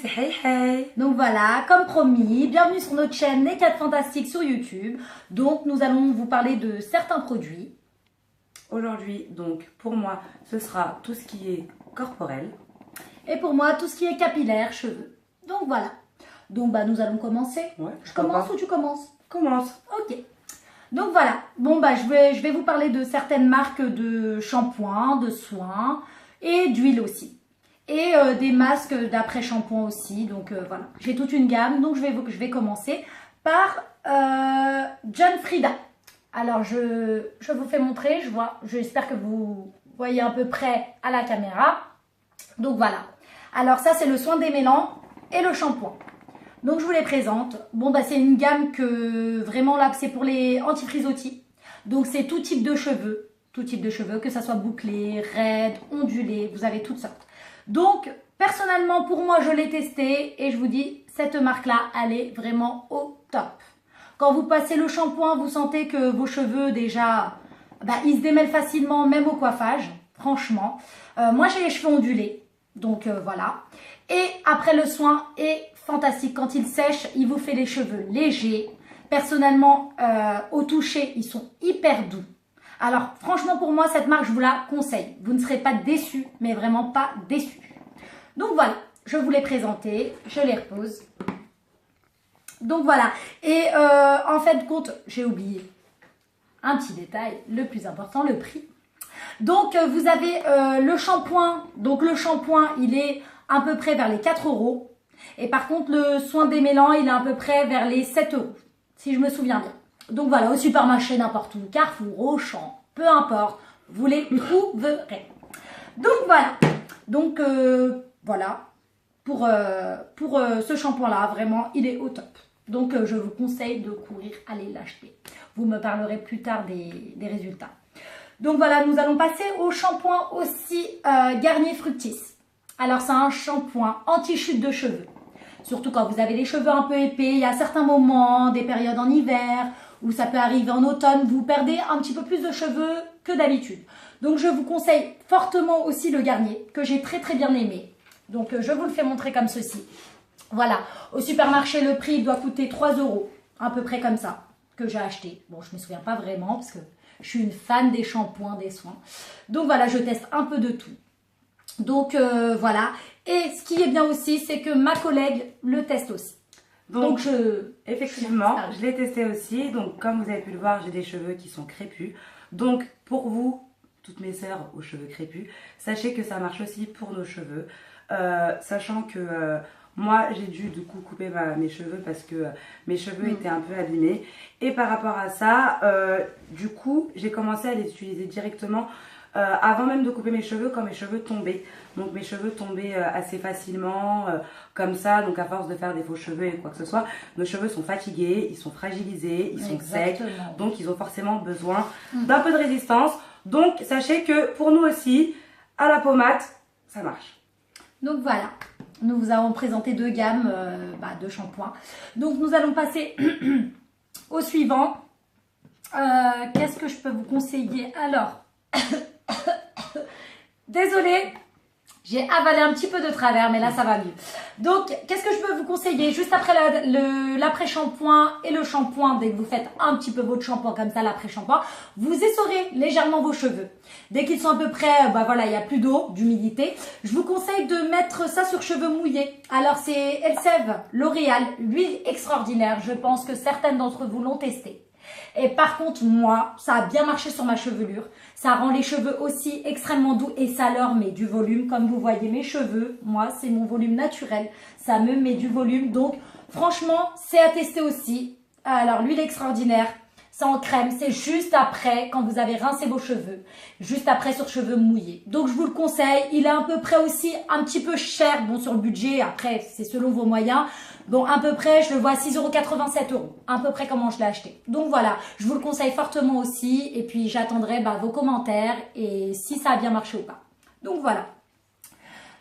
c'est hey. Donc voilà, comme promis, bienvenue sur notre chaîne Les 4 Fantastiques sur YouTube. Donc nous allons vous parler de certains produits. Aujourd'hui, donc pour moi, ce sera tout ce qui est corporel. Et pour moi, tout ce qui est capillaire, cheveux. Donc voilà. Donc nous allons commencer. Ouais, je commence ou tu commences? Commence. Ok. Donc voilà. Bon je vais vous parler de certaines marques de shampoing, de soins et d'huile aussi. Et des masques d'après-shampoing aussi. Donc voilà. J'ai toute une gamme. Donc je vais commencer par John Frieda. Alors je vous fais montrer. J'espère que vous voyez à peu près à la caméra. Donc voilà. Alors ça c'est le soin démêlant et le shampoing. Donc je vous les présente. Bon c'est une gamme que vraiment là c'est pour les anti-frisottis. Donc c'est tout type de cheveux. Tout type de cheveux, que ça soit bouclé, raide, ondulé, vous avez toutes sortes. Donc personnellement pour moi je l'ai testé et je vous dis cette marque là elle est vraiment au top. Quand vous passez le shampoing vous sentez que vos cheveux déjà ils se démêlent facilement même au coiffage. Franchement. Moi j'ai les cheveux ondulés. Donc voilà. Et après le soin est fantastique. Quand il sèche, il vous fait les cheveux légers. Personnellement, au toucher, ils sont hyper doux. Alors franchement pour moi, cette marque, je vous la conseille. Vous ne serez pas déçus, mais vraiment pas déçus. Donc voilà, je vous l'ai présenté. Je les repose. Donc voilà. Et en fait de compte, j'ai oublié un petit détail. Le plus important, le prix. Donc vous avez le shampoing. Donc le shampoing, il est à peu près vers les 4 €. Et par contre, le soin démêlant, il est à peu près vers les 7 €. Si je me souviens bien. Donc voilà, au supermarché, n'importe où, Carrefour, Auchan, peu importe, vous les trouverez. Donc voilà. Donc voilà. Pour ce shampoing-là, vraiment, il est au top. Donc je vous conseille de courir, aller l'acheter. Vous me parlerez plus tard des résultats. Donc voilà, nous allons passer au shampoing aussi Garnier Fructis. Alors c'est un shampoing anti-chute de cheveux. Surtout quand vous avez les cheveux un peu épais, il y a certains moments, des périodes en hiver, ou ça peut arriver en automne, vous perdez un petit peu plus de cheveux que d'habitude. Donc je vous conseille fortement aussi le Garnier, que j'ai très bien aimé. Donc je vous le fais montrer comme ceci. Voilà, au supermarché le prix doit coûter 3 €, à peu près comme ça, que j'ai acheté. Bon, je ne me souviens pas vraiment, parce que je suis une fan des shampoings, des soins. Donc voilà, je teste un peu de tout. Donc voilà. Et ce qui est bien aussi, c'est que ma collègue le teste aussi. Donc effectivement, je l'ai testé aussi. Donc comme vous avez pu le voir, j'ai des cheveux qui sont crépus. Donc pour vous, toutes mes sœurs aux cheveux crépus, sachez que ça marche aussi pour nos cheveux. Sachant que moi j'ai dû du coup couper mes cheveux parce que mes cheveux étaient un peu abîmés. Et par rapport à ça, du coup j'ai commencé à les utiliser directement avant même de couper mes cheveux, quand mes cheveux tombaient. Donc mes cheveux tombaient assez facilement, comme ça. Donc à force de faire des faux cheveux et quoi que ce soit, nos cheveux sont fatigués, ils sont fragilisés, ils sont secs. Donc ils ont forcément besoin d'un peu de résistance. Donc sachez que pour nous aussi, à la pommade, ça marche. Donc voilà, nous vous avons présenté deux gammes de shampoings. Donc nous allons passer au suivant. Qu'est-ce que je peux vous conseiller? Alors, désolée, j'ai avalé un petit peu de travers, mais là ça va mieux. Donc, qu'est-ce que je peux vous conseiller? Juste après l'après-shampoing et le shampoing, dès que vous faites un petit peu votre shampoing comme ça, l'après-shampoing, vous essorez légèrement vos cheveux. Dès qu'ils sont à peu près, voilà, il n'y a plus d'eau, d'humidité, je vous conseille de mettre ça sur cheveux mouillés. Alors, c'est Elseve L'Oréal, l'huile extraordinaire. Je pense que certaines d'entre vous l'ont testé. Et par contre, moi, ça a bien marché sur ma chevelure. Ça rend les cheveux aussi extrêmement doux et ça leur met du volume. Comme vous voyez, mes cheveux, moi, c'est mon volume naturel. Ça me met du volume. Donc, franchement, c'est à tester aussi. Alors, l'huile extraordinaire, c'est en crème. C'est juste après, quand vous avez rincé vos cheveux. Juste après sur cheveux mouillés. Donc, je vous le conseille. Il est à peu près aussi un petit peu cher. Bon, sur le budget, après, c'est selon vos moyens. Bon, à peu près, je le vois à 6,87 €. À peu près comment je l'ai acheté. Donc voilà, je vous le conseille fortement aussi. Et puis, j'attendrai vos commentaires et si ça a bien marché ou pas. Donc voilà.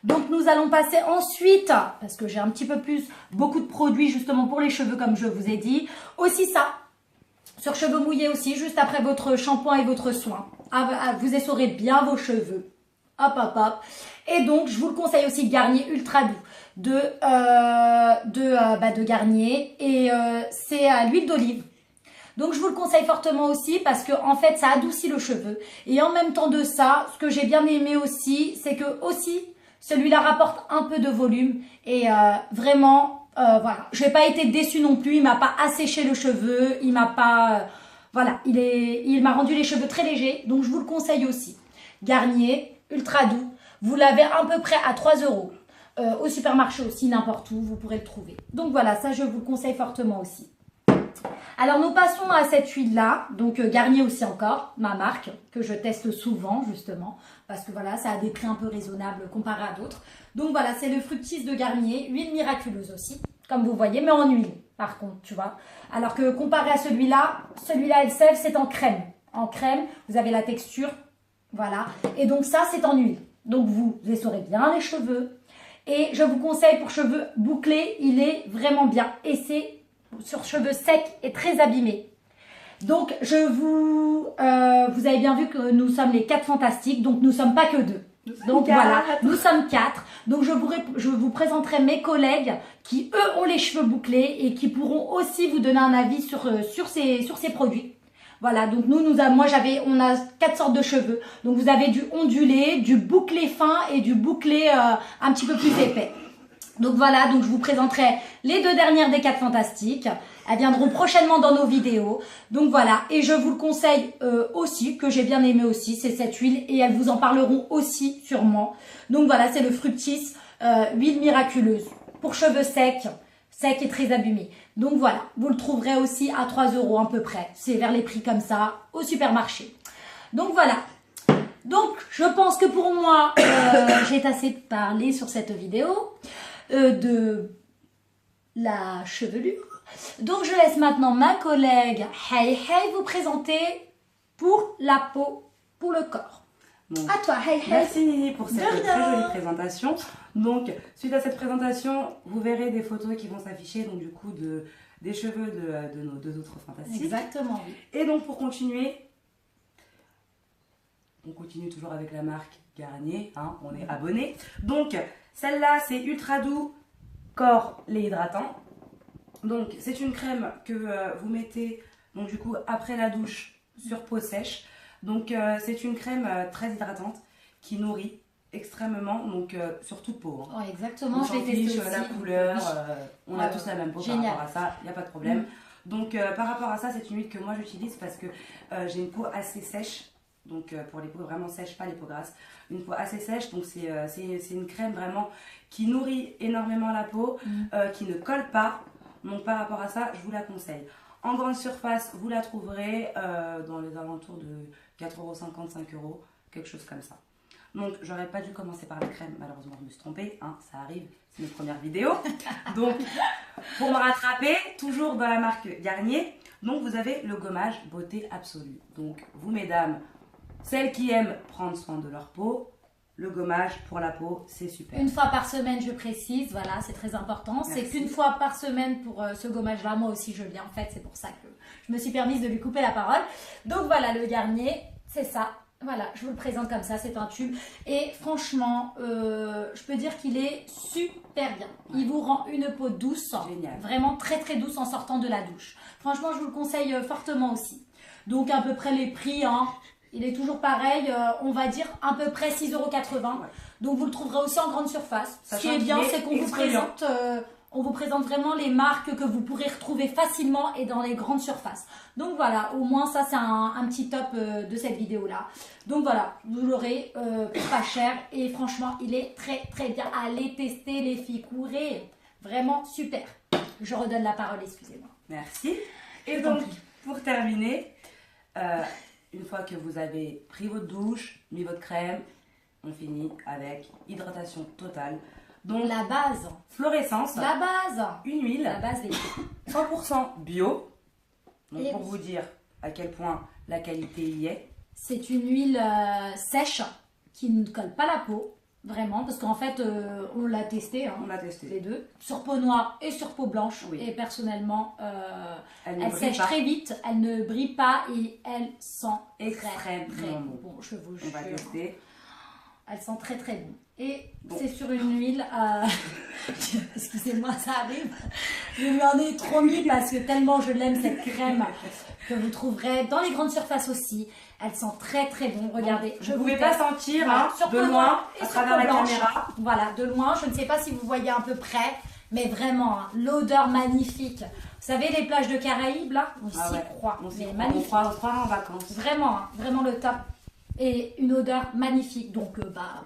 Donc nous allons passer ensuite, parce que j'ai un petit peu plus, beaucoup de produits justement pour les cheveux comme je vous ai dit. Aussi ça, sur cheveux mouillés aussi, juste après votre shampoing et votre soin. Vous essorez bien vos cheveux. Hop, hop, hop. Et donc, je vous le conseille aussi, Garnier Ultra Doux. de Garnier et c'est à l'huile d'olive. Donc je vous le conseille fortement aussi parce que en fait ça adoucit le cheveu. Et en même temps de ça, ce que j'ai bien aimé aussi, c'est que aussi celui-là rapporte un peu de volume et vraiment voilà, je n'ai pas été déçue non plus, il m'a pas asséché le cheveu, il m'a pas voilà, il m'a rendu les cheveux très légers, donc je vous le conseille aussi. Garnier, ultra doux, vous l'avez à peu près à 3 €. Au supermarché aussi, n'importe où, vous pourrez le trouver. Donc voilà, ça je vous le conseille fortement aussi. Alors nous passons à cette huile là, donc Garnier aussi encore, ma marque, que je teste souvent justement, parce que voilà, ça a des prix un peu raisonnables comparé à d'autres. Donc voilà, c'est le Fructis de Garnier, huile miraculeuse aussi, comme vous voyez, mais en huile par contre, tu vois. Alors que comparé à celui-là LCF c'est en crème. En crème, vous avez la texture, voilà. Et donc ça c'est en huile. Donc vous essorez bien les cheveux. Et je vous conseille pour cheveux bouclés, il est vraiment bien. Et c'est sur cheveux secs et très abîmés. Donc vous avez bien vu que nous sommes les 4 fantastiques, donc nous ne sommes pas que 2. Donc voilà, nous sommes 4. Donc je vous présenterai mes collègues qui eux ont les cheveux bouclés et qui pourront aussi vous donner un avis sur ces produits. Voilà, donc on a 4 sortes de cheveux. Donc vous avez du ondulé, du bouclé fin et du bouclé un petit peu plus épais. Donc voilà, donc je vous présenterai les 2 dernières des 4 fantastiques. Elles viendront prochainement dans nos vidéos. Donc voilà, et je vous le conseille aussi, que j'ai bien aimé aussi, c'est cette huile. Et elles vous en parleront aussi sûrement. Donc voilà, c'est le Fructis, huile miraculeuse. Pour cheveux secs et très abîmés. Donc voilà, vous le trouverez aussi à 3 € à peu près. C'est vers les prix comme ça, au supermarché. Donc voilà. Donc je pense que pour moi, j'ai assez parlé sur cette vidéo. De la chevelure. Donc je laisse maintenant ma collègue Hey Hey vous présenter pour la peau, pour le corps. Bon. À toi Hey Hey. Merci Nini pour cette très jolie présentation. Donc suite à cette présentation, vous verrez des photos qui vont s'afficher donc du coup des cheveux de nos 2 autres fantastiques. Exactement, oui. Et donc pour continuer, on continue toujours avec la marque Garnier, hein, on est abonné. Donc celle-là c'est ultra doux corps lait hydratant. Donc c'est une crème que vous mettez donc du coup après la douche sur peau sèche. Donc c'est une crème très hydratante qui nourrit extrêmement donc sur toute peau. Hein. Oh, exactement, on s'en fiche la couleur, on a ouais, tous la même peau. génial. Par rapport à ça, il n'y a pas de problème. Donc par rapport à ça, c'est une huile que moi j'utilise parce que j'ai une peau assez sèche. Donc pour les peaux vraiment sèches, pas les peaux grasses, une peau assez sèche, donc c'est une crème vraiment qui nourrit énormément la peau, qui ne colle pas, donc par rapport à ça, je vous la conseille. En grande surface, vous la trouverez dans les alentours de 4,50 €, 5 €, quelque chose comme ça. Donc j'aurais pas dû commencer par la crème, malheureusement je me suis trompée, hein, ça arrive, c'est mes premières vidéos. Donc pour me rattraper, toujours dans la marque Garnier, donc vous avez le gommage beauté absolue. Donc vous mesdames, celles qui aiment prendre soin de leur peau, le gommage pour la peau, c'est super. Une fois par semaine, je précise, voilà, c'est très important. C'est qu'une fois par semaine pour ce gommage-là, moi aussi je l'ai en fait, c'est pour ça que je me suis permise de lui couper la parole. Donc voilà, le Garnier, c'est ça. Voilà, je vous le présente comme ça, c'est un tube. Et franchement, je peux dire qu'il est super bien. Il vous rend une peau douce, génial. Vraiment très très douce en sortant de la douche. Franchement, je vous le conseille fortement aussi. Donc à peu près les prix, hein. Il est toujours pareil, on va dire à peu près 6,80 €. Ouais. Donc vous le trouverez aussi en grande surface. Ce qui est bien, c'est qu'on vous présente vraiment les marques que vous pourrez retrouver facilement et dans les grandes surfaces. Donc voilà, au moins ça c'est un petit top de cette vidéo là. Donc voilà, vous l'aurez pour pas cher et franchement il est très très bien. Allez tester les filles, courez, vraiment super. Je redonne la parole, excusez-moi. Merci. Et donc pour terminer, une fois que vous avez pris votre douche, mis votre crème, on finit avec hydratation totale. Donc la base, fluorescence, la base, une huile, la base 100% bio. Donc pour vous dire à quel point la qualité y est. C'est une huile sèche qui ne colle pas la peau, vraiment, parce qu'en fait on l'a testé, hein, on l'a testé les deux, sur peau noire et sur peau blanche. Oui. Et personnellement, elle sèche très vite, elle ne brille pas et elle sent extrêmement bon. Je vous on va tester. Elles sentent très très bon. Et c'est sur une huile, excusez-moi, ça arrive. Je lui en ai trop mis parce que tellement je l'aime cette crème que vous trouverez dans les grandes surfaces aussi. Elle sent très très bon. Regardez, je ne pouvais pas sentir de loin à travers la caméra. Voilà, de loin. Je ne sais pas si vous voyez à peu près, mais vraiment, l'odeur magnifique. Vous savez, les plages de Caraïbes, là, on s'y croit. C'est magnifique. On croit en vacances. Vraiment, vraiment le top. Et une odeur magnifique. Donc,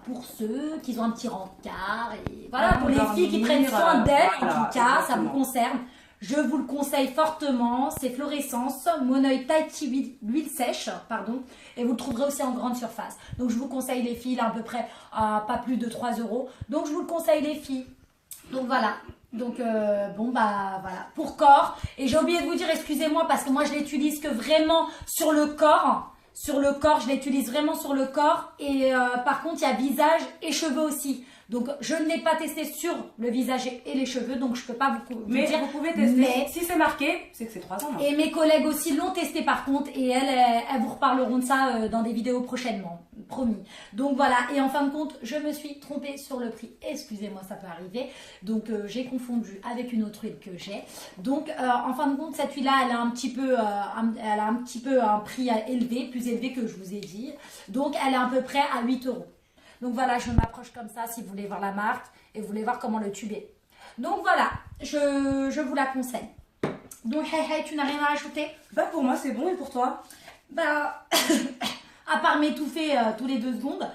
pour ceux qui ont un petit rencard, et voilà, pour les filles qui prennent soin d'elles, en tout cas, ça vous concerne. Je vous le conseille fortement. C'est Florescence, Monoi Tahiti huile sèche, pardon. Et vous le trouverez aussi en grande surface. Donc, je vous conseille les filles, là, à peu près, pas plus de 3 €. Donc, je vous le conseille les filles. Donc, voilà. Donc, voilà. Pour corps. Et j'ai oublié de vous dire, excusez-moi, parce que moi, je l'utilise que vraiment sur le corps. Sur le corps, je l'utilise vraiment sur le corps. Et par contre, il y a visage et cheveux aussi. Donc, je ne l'ai pas testé sur le visage et les cheveux. Donc, je ne peux pas vous dire. Mais vous pouvez tester. Mais si c'est marqué, c'est que c'est 3 ans. Hein. Et mes collègues aussi l'ont testé par contre. Et elles vous reparleront de ça dans des vidéos prochainement. Promis. Donc, voilà. Et en fin de compte, je me suis trompée sur le prix. Excusez-moi, ça peut arriver. Donc, j'ai confondu avec une autre huile que j'ai. Donc, en fin de compte, cette huile-là, elle a un petit peu un prix élevé, plus élevé que je vous ai dit. Donc, elle est à peu près à 8 €. Donc voilà, je m'approche comme ça si vous voulez voir la marque et vous voulez voir comment le tuber. Donc voilà, je vous la conseille. Donc hey, tu n'as rien à rajouter? Bah pour moi c'est bon, et pour toi? Bah, à part m'étouffer tous les 2 secondes,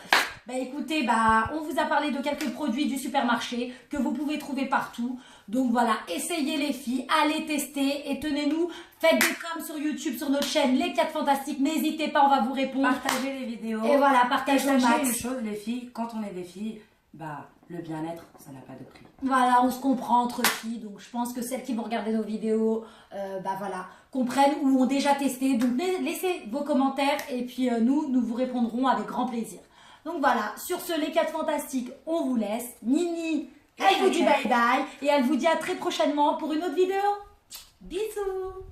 bah écoutez, on vous a parlé de quelques produits du supermarché que vous pouvez trouver partout. Donc voilà, essayez les filles, allez tester et tenez-nous, faites des coms sur YouTube, sur notre chaîne Les 4 Fantastiques, n'hésitez pas, on va vous répondre. Partagez les vidéos. Et voilà, partagez au max. Une chose les filles, quand on est des filles, le bien-être, ça n'a pas de prix. Voilà, on se comprend entre filles, donc je pense que celles qui vont regarder nos vidéos, comprennent ou ont déjà testé. Donc laissez vos commentaires et puis nous vous répondrons avec grand plaisir. Donc voilà, sur ce, Les 4 Fantastiques, on vous laisse. Nini, elle vous dit bye bye et elle vous dit à très prochainement pour une autre vidéo. Bisous.